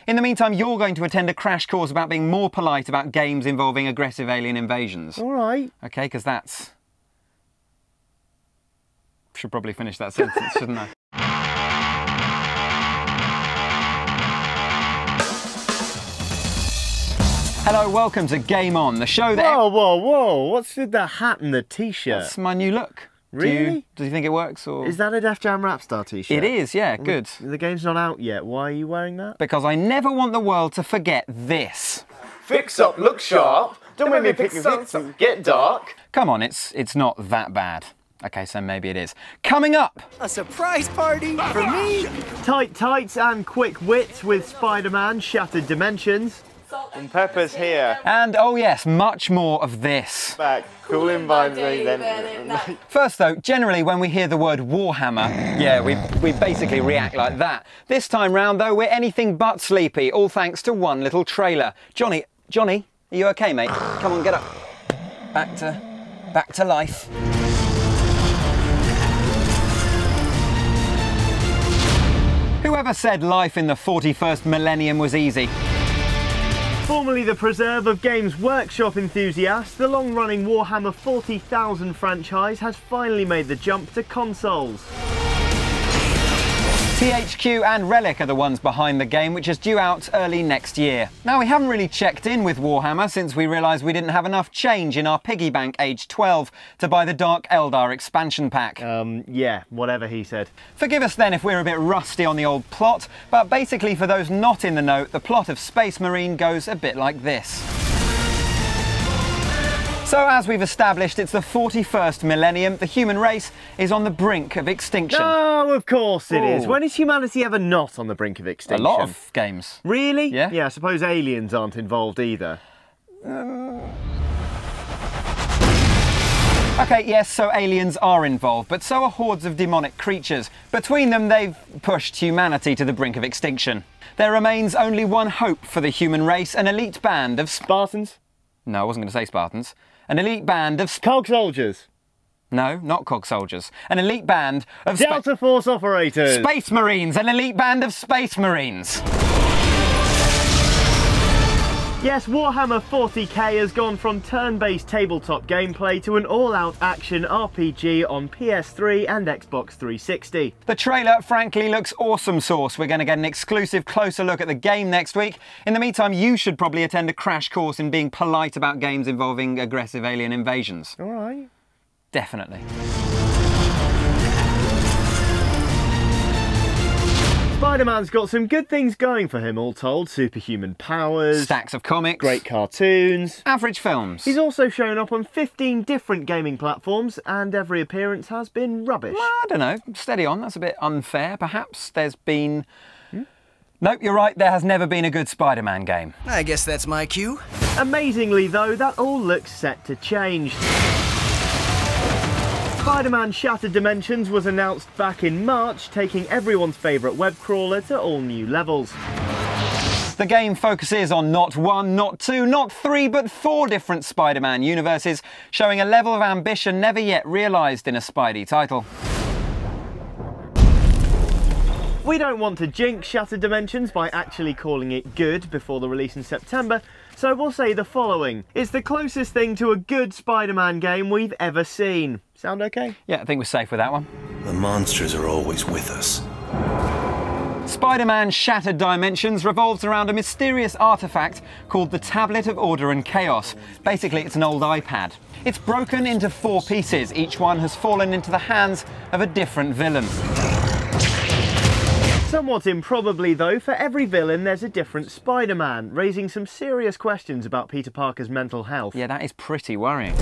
In the meantime, you're going to attend a crash course about being more polite about games involving aggressive alien invasions. All right. Okay, because that's... Should probably finish that sentence, shouldn't I? Hello, welcome to Game On, the show that... Whoa, whoa, whoa. What's with the hat and the t-shirt? That's my new look. Really? Do you think it works? Or... Is that a Def Jam Rapstar t-shirt? It is, yeah, good. The game's not out yet. Why are you wearing that? Because I never want the world to forget this. Fix up, look sharp. Don't make me pick your fix up, get dark. Come on, it's not that bad. Okay, so maybe it is. Coming up! A surprise party for me? Tight tights and quick wits with Spider-Man, Shattered Dimensions. And Pepper's here. And, oh yes, much more of this. Back. Cool environment. First though, generally when we hear the word Warhammer, yeah, we basically react like that. This time round though, we're anything but sleepy, all thanks to one little trailer. Johnny, are you okay, mate? Come on, get up. Back to life. Whoever said life in the 41st millennium was easy? Formerly the preserve of Games Workshop enthusiasts, the long-running Warhammer 40,000 franchise has finally made the jump to consoles. THQ and Relic are the ones behind the game, which is due out early next year. Now, we haven't really checked in with Warhammer since we realised we didn't have enough change in our piggy bank age 12 to buy the Dark Eldar expansion pack. Yeah, whatever he said. Forgive us then if we're a bit rusty on the old plot, but basically for those not in the know, the plot of Space Marine goes a bit like this. So, as we've established, it's the 41st millennium. The human race is on the brink of extinction. No, of course it is. Ooh. When is humanity ever not on the brink of extinction? A lot of games. Really? Yeah. Yeah, I suppose aliens aren't involved either. Okay, yes, so aliens are involved, but so are hordes of demonic creatures. Between them, they've pushed humanity to the brink of extinction. There remains only one hope for the human race, an elite band of... Spartans? No, I wasn't going to say Spartans. An elite band of... Cog soldiers? No, not cog soldiers. An elite band of... Delta Force operators? Space Marines! An elite band of Space Marines! Yes, Warhammer 40k has gone from turn-based tabletop gameplay to an all-out action RPG on PS3 and Xbox 360. The trailer, frankly, looks awesome sauce. We're going to get an exclusive closer look at the game next week. In the meantime, you should probably attend a crash course in being polite about games involving aggressive alien invasions. All right. Definitely. Spider-Man's got some good things going for him, all told. Superhuman powers, Stacks of comics. great cartoons. Average films. He's also shown up on 15 different gaming platforms, and every appearance has been rubbish. Well, I don't know. Steady on. That's a bit unfair, perhaps. There's been... Nope, you're right. There has never been a good Spider-Man game. I guess that's my cue. Amazingly, though, that all looks set to change. Spider-Man Shattered Dimensions was announced back in March, taking everyone's favourite web crawler to all new levels. The game focuses on not one, not two, not three, but 4 different Spider-Man universes, showing a level of ambition never yet realised in a Spidey title. We don't want to jinx Shattered Dimensions by actually calling it good before the release in September, so we'll say the following. It's the closest thing to a good Spider-Man game we've ever seen. Sound okay? Yeah, I think we're safe with that one. The monsters are always with us. Spider-Man Shattered Dimensions revolves around a mysterious artifact called the Tablet of Order and Chaos. Basically, it's an old iPad. It's broken into 4 pieces. Each one has fallen into the hands of a different villain. Somewhat improbably though, for every villain there's a different Spider-Man, raising some serious questions about Peter Parker's mental health. Yeah, that is pretty worrying.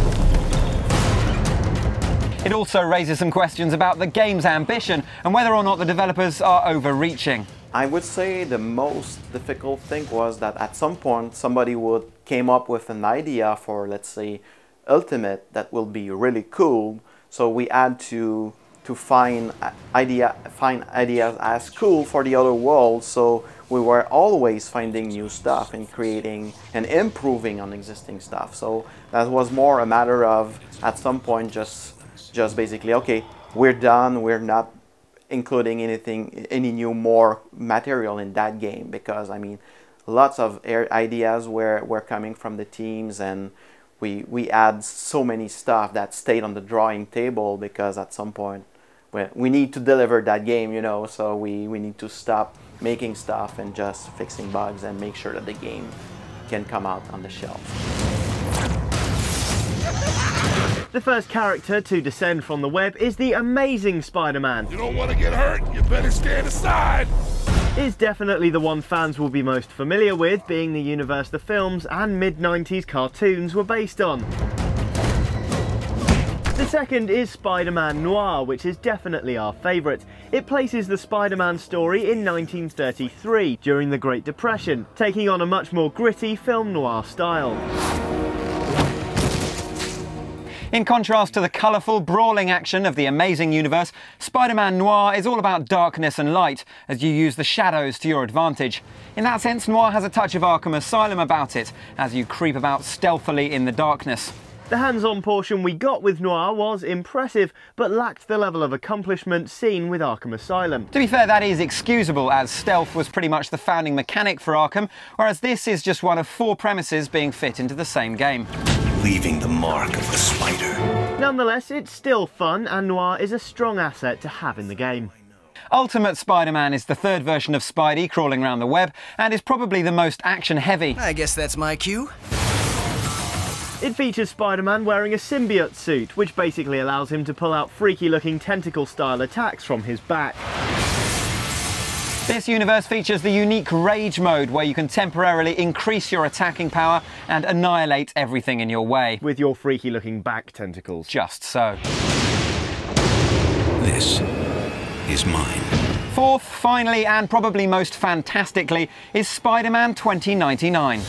It also raises some questions about the game's ambition and whether or not the developers are overreaching. I would say the most difficult thing was that at some point somebody came up with an idea for, let's say, Ultimate that will be really cool. So we had to find ideas as cool for the other world. So we were always finding new stuff and creating and improving on existing stuff. So that was more a matter of, at some point, just basically, okay, we're done. We're not including any new more material in that game, because I mean, lots of ideas were coming from the teams, and we had so many stuff that stayed on the drawing table because at some point we need to deliver that game, you know, so we need to stop making stuff and just fixing bugs and make sure that the game can come out on the shelf. The first character to descend from the web is the amazing Spider-Man. You don't want to get hurt, you better stand aside. Is definitely the one fans will be most familiar with, being the universe the films and mid-90s cartoons were based on. The second is Spider-Man Noir, which is definitely our favourite. It places the Spider-Man story in 1933, during the Great Depression, taking on a much more gritty film noir style. In contrast to the colourful, brawling action of the Amazing Universe, Spider-Man Noir is all about darkness and light, as you use the shadows to your advantage. In that sense, Noir has a touch of Arkham Asylum about it, as you creep about stealthily in the darkness. The hands-on portion we got with Noir was impressive, but lacked the level of accomplishment seen with Arkham Asylum. To be fair, that is excusable, as stealth was pretty much the founding mechanic for Arkham, whereas this is just one of 4 premises being fit into the same game. Leaving the mark of the spider. Nonetheless, it's still fun, and Noir is a strong asset to have in the game. Ultimate Spider-Man is the third version of Spidey crawling around the web, and is probably the most action-heavy. I guess that's my cue. It features Spider-Man wearing a symbiote suit, which basically allows him to pull out freaky-looking tentacle-style attacks from his back. This universe features the unique Rage mode, where you can temporarily increase your attacking power and annihilate everything in your way. With your freaky-looking back tentacles. Just so. This is mine. Fourth, finally, and probably most fantastically, is Spider-Man 2099.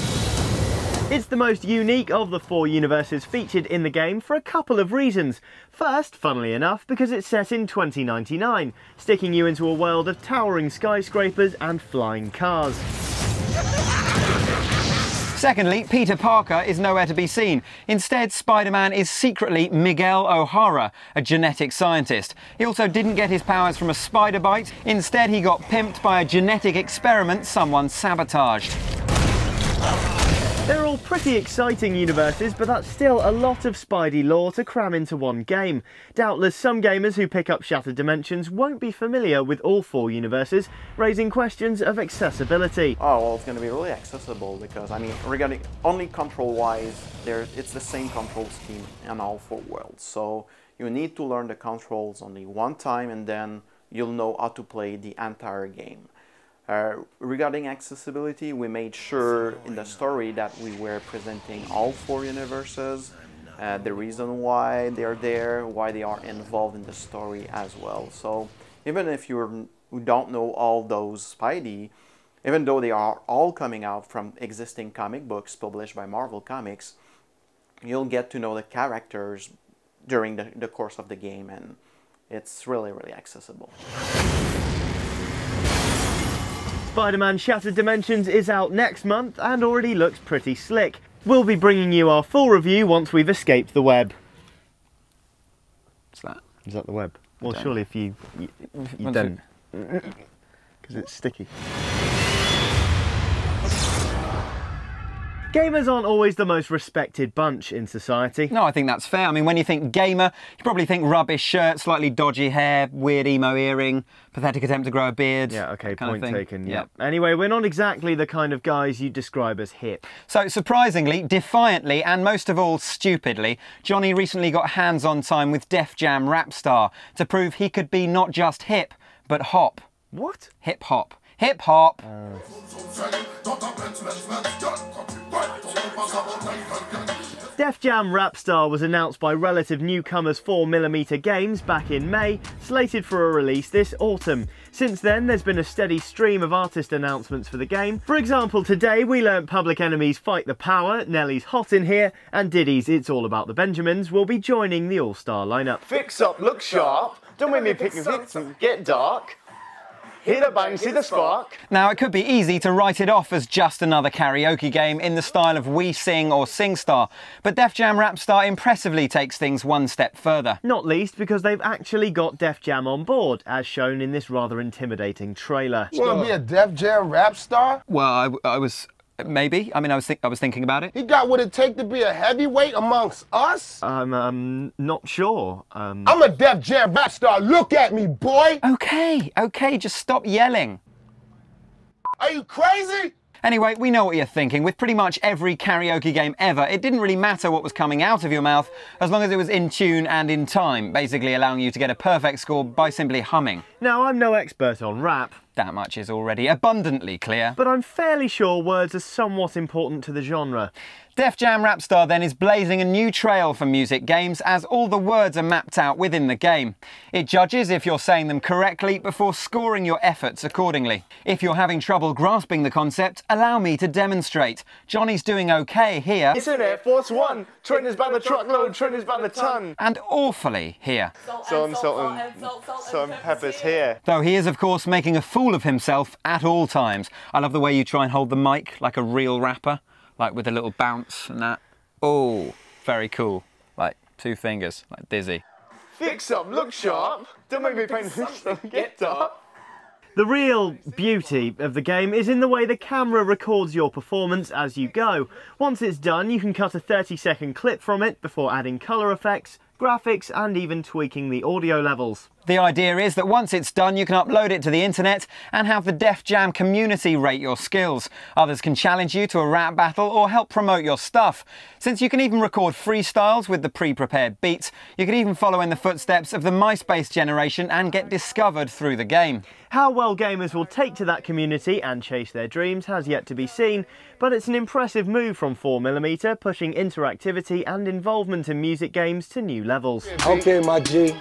It's the most unique of the 4 universes featured in the game for a couple of reasons. First, funnily enough, because it's set in 2099, sticking you into a world of towering skyscrapers and flying cars. Secondly, Peter Parker is nowhere to be seen. Instead, Spider-Man is secretly Miguel O'Hara, a genetic scientist. He also didn't get his powers from a spider bite. Instead, he got pimped by a genetic experiment someone sabotaged. They're all pretty exciting universes, but that's still a lot of Spidey lore to cram into one game. Doubtless some gamers who pick up Shattered Dimensions won't be familiar with all 4 universes, raising questions of accessibility. Oh, well, it's going to be really accessible because, I mean, regarding only control-wise, it's the same control scheme in all 4 worlds. So you need to learn the controls only one time, and then you'll know how to play the entire game. Regarding accessibility, we made sure in the story that we were presenting all 4 universes, the reason why they're there, why they are involved in the story as well. So even if you don't know all those Spidey, even though they are all coming out from existing comic books published by Marvel Comics, you'll get to know the characters during the course of the game, and it's really, really accessible. Spider-Man Shattered Dimensions is out next month and already looks pretty slick. We'll be bringing you our full review once we've escaped the web. What's that? Is that the web? Well, surely if you don't, because it's sticky. Gamers aren't always the most respected bunch in society. No, I think that's fair. I mean, when you think gamer, you probably think rubbish shirt, slightly dodgy hair, weird emo earring, pathetic attempt to grow a beard. Yeah, okay, kind point of thing. taken, yeah. Anyway, we're not exactly the kind of guys you describe as hip. So, surprisingly, defiantly, and most of all, stupidly, Johnny recently got hands-on time with Def Jam Rapstar to prove he could be not just hip, but hop. What? Hip-hop. Hip-hop. Def Jam Rapstar was announced by relative newcomers 4mm Games back in May, slated for a release this autumn. Since then, there's been a steady stream of artist announcements for the game. For example, today we learnt Public Enemy's Fight the Power, Nelly's Hot in Here, and Diddy's It's All About the Benjamins will be joining the all-star lineup. Fix up, look sharp, don't make me pick your hits and get dark. Hit a bang, see the spark. Now, it could be easy to write it off as just another karaoke game in the style of We Sing or SingStar, but Def Jam Rapstar impressively takes things one step further. Not least because they've actually got Def Jam on board, as shown in this rather intimidating trailer. You wanna be a Def Jam rap star? Well, I was... maybe. I mean, I was thinking about it. He got what it take to be a heavyweight amongst us? I'm not sure. I'm a Def Jam rap star. Look at me, boy. Okay, just stop yelling. Are you crazy? Anyway, we know what you're thinking. With pretty much every karaoke game ever, it didn't really matter what was coming out of your mouth as long as it was in tune and in time, basically allowing you to get a perfect score by simply humming. Now, I'm no expert on rap, That much is already abundantly clear. but I'm fairly sure words are somewhat important to the genre. Def Jam Rapstar then is blazing a new trail for music games as all the words are mapped out within the game. It judges if you're saying them correctly before scoring your efforts accordingly. If you're having trouble grasping the concept, allow me to demonstrate. Johnny's doing okay here. It's an Air Force One. Trent is by the truckload, Trent is by the ton. And awfully here. Salt and pepper's here. Though he is of course making a fool of himself at all times. I love the way you try and hold the mic like a real rapper. Like with a little bounce and that. Oh, very cool. Like 2 fingers, like dizzy. Fix up, look sharp. Don't make me paint this, get dark. The real beauty of the game is in the way the camera records your performance as you go. Once it's done, you can cut a 30-second clip from it before adding colour effects, graphics and even tweaking the audio levels. The idea is that once it's done, you can upload it to the internet and have the Def Jam community rate your skills. Others can challenge you to a rap battle or help promote your stuff. Since you can even record freestyles with the pre-prepared beats, you can even follow in the footsteps of the MySpace generation and get discovered through the game. How well gamers will take to that community and chase their dreams has yet to be seen, but it's an impressive move from 4mm, pushing interactivity and involvement in music games to new levels. Okay, my G.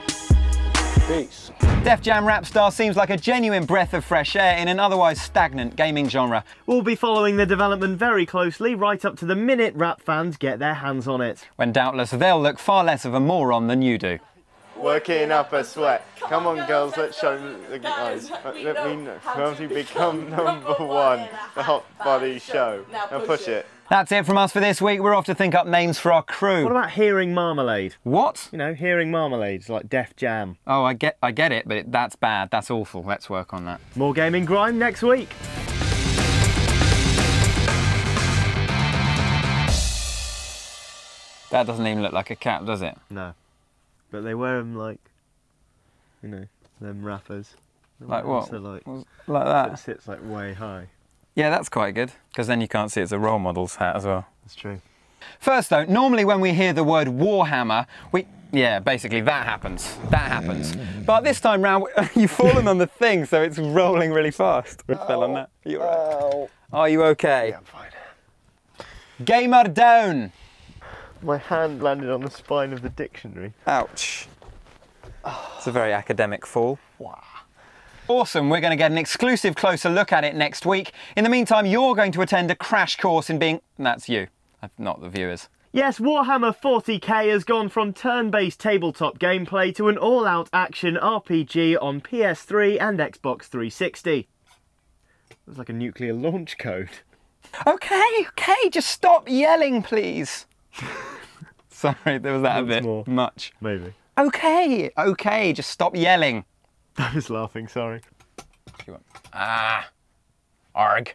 Peace. Def Jam Rapstar seems like a genuine breath of fresh air in an otherwise stagnant gaming genre. We'll be following the development very closely, right up to the minute rap fans get their hands on it. When doubtless they'll look far less of a moron than you do. Working up a sweat. Come on, girls, let's show the guys. Let me know. How to become #1. The Hot Body Show. Now push it. That's it from us for this week. We're off to think up names for our crew. What about Hearing Marmalade? What? You know, Hearing Marmalade's like Def Jam. Oh, I get it, but that's bad. That's awful. Let's work on that. More Gaming Grime next week. That doesn't even look like a cat, does it? No. But they wear them like, you know, them rappers. Like what? So like that? It sits like way high. Yeah, that's quite good, because then you can't see it's a role model's hat as well. That's true. First though, normally when we hear the word Warhammer, yeah, basically that happens. That happens. But this time round, you've fallen on the thing, so it's rolling really fast. I fell on that. Are you all right? Are you okay? Yeah, I'm fine. Gamer down. My hand landed on the spine of the dictionary. Ouch. It's a very academic fall. Wow. Awesome, we're going to get an exclusive closer look at it next week. In the meantime, you're going to attend a crash course in being... That's you, not the viewers. Yes, Warhammer 40k has gone from turn-based tabletop gameplay to an all-out action RPG on PS3 and Xbox 360. It's like a nuclear launch code. Okay, just stop yelling, please. Sorry, there was that a bit more. Much. Maybe. Okay, just stop yelling. I was laughing, sorry. Arg.